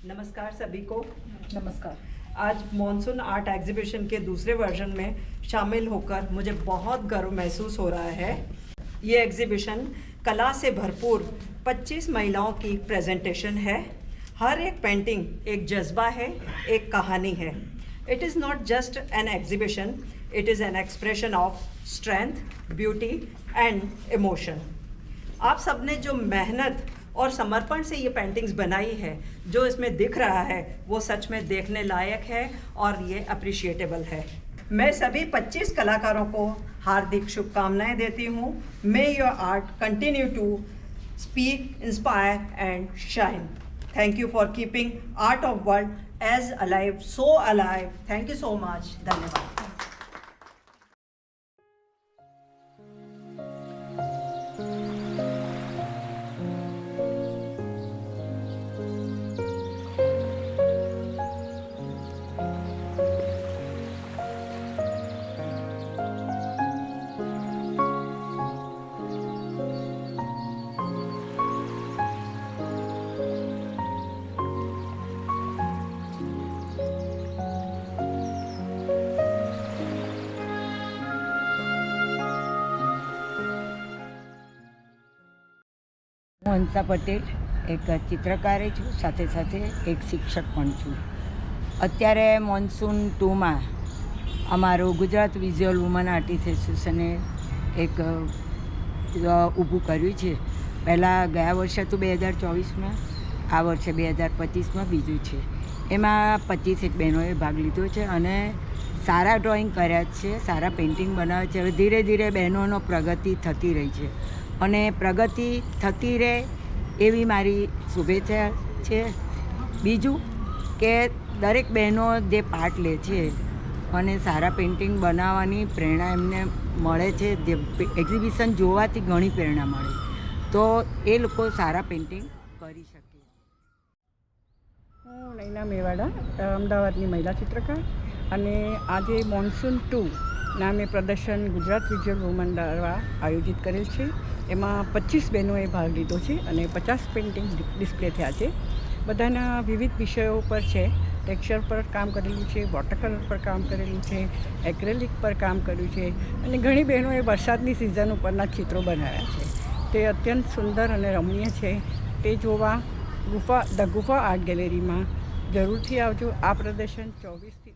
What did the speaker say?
नमस्कार सभी को। नमस्कार। आज मॉनसून आर्ट एग्जीबिशन के दूसरे वर्जन में शामिल होकर मुझे बहुत गर्व महसूस हो रहा है। ये एग्जीबिशन कला से भरपूर 25 महिलाओं की प्रेजेंटेशन है। हर एक पेंटिंग एक जज्बा है, एक कहानी है। It is not just an exhibition, it is an expression of strength, beauty and emotion. आप सबने जो मेहनत और समर्पण से ये पेंटिंग्स बनाई है, जो इसमें दिख रहा है, वो सच में देखने लायक है और ये अप्रिशिएटेबल है। मैं सभी 25 कलाकारों को हार्दिक शुभकामनाएं देती हूँ। May your art continue to speak, inspire and shine. Thank you for keeping art of world as alive, so alive. Thank you so much. धन्यवाद। હું હંસા પટેલ એક ચિત્રકાર છું, સાથે સાથે એક શિક્ષક પણ છું. અત્યારે મોન્સૂન 2માં અમારું ગુજરાત વિઝ્યુઅલ વુમન આર્ટિસ્ટ એસોસિએશને એક ઊભું કર્યું છે. પહેલાં ગયા વર્ષે તો 2024માં, આ વર્ષે 2025માં બીજું છે. એમાં 25 બહેનોએ ભાગ લીધો છે અને સારા ડ્રોઈંગ કર્યા છે, સારા પેઇન્ટિંગ બનાવે છે. હવે ધીરે ધીરે બહેનોનો પ્રગતિ થતી રહી છે અને પ્રગતિ થતી રહે એવી મારી શુભેચ્છા છે. બીજું કે દરેક બહેનો જે પાર્ટ લે છે અને સારા પેઇન્ટિંગ બનાવવાની પ્રેરણા એમને મળે છે, જે એક્ઝિબિશન જોવાથી ઘણી પ્રેરણા મળે, તો એ લોકો સારા પેઇન્ટિંગ કરી શકે. હું નૈના મેવાડા, અમદાવાદની મહિલા ચિત્રકાર, અને આજે મોન્સૂન 2 નામે પ્રદર્શન ગુજરાત વિઝ્યુઅલ વુમન દ્વારા આયોજિત કરેલ છે. એમાં 25 બહેનોએ ભાગ લીધો છે અને 50 પેઇન્ટિંગ ડિસ્પ્લે થયા છે. બધાના વિવિધ વિષયો પર છે. ટેક્સચર પર કામ કરેલું છે, વોટર કલર પર કામ કરેલું છે, એક્રેલિક પર કામ કર્યું છે અને ઘણી બહેનોએ વરસાદની સિઝન ઉપરના ચિત્રો બનાવ્યા છે. તે અત્યંત સુંદર અને રમણીય છે. તે જોવા ધ ગુફા આર્ટ ગેલેરીમાં જરૂરથી આવજો. આ પ્રદર્શન 24 થી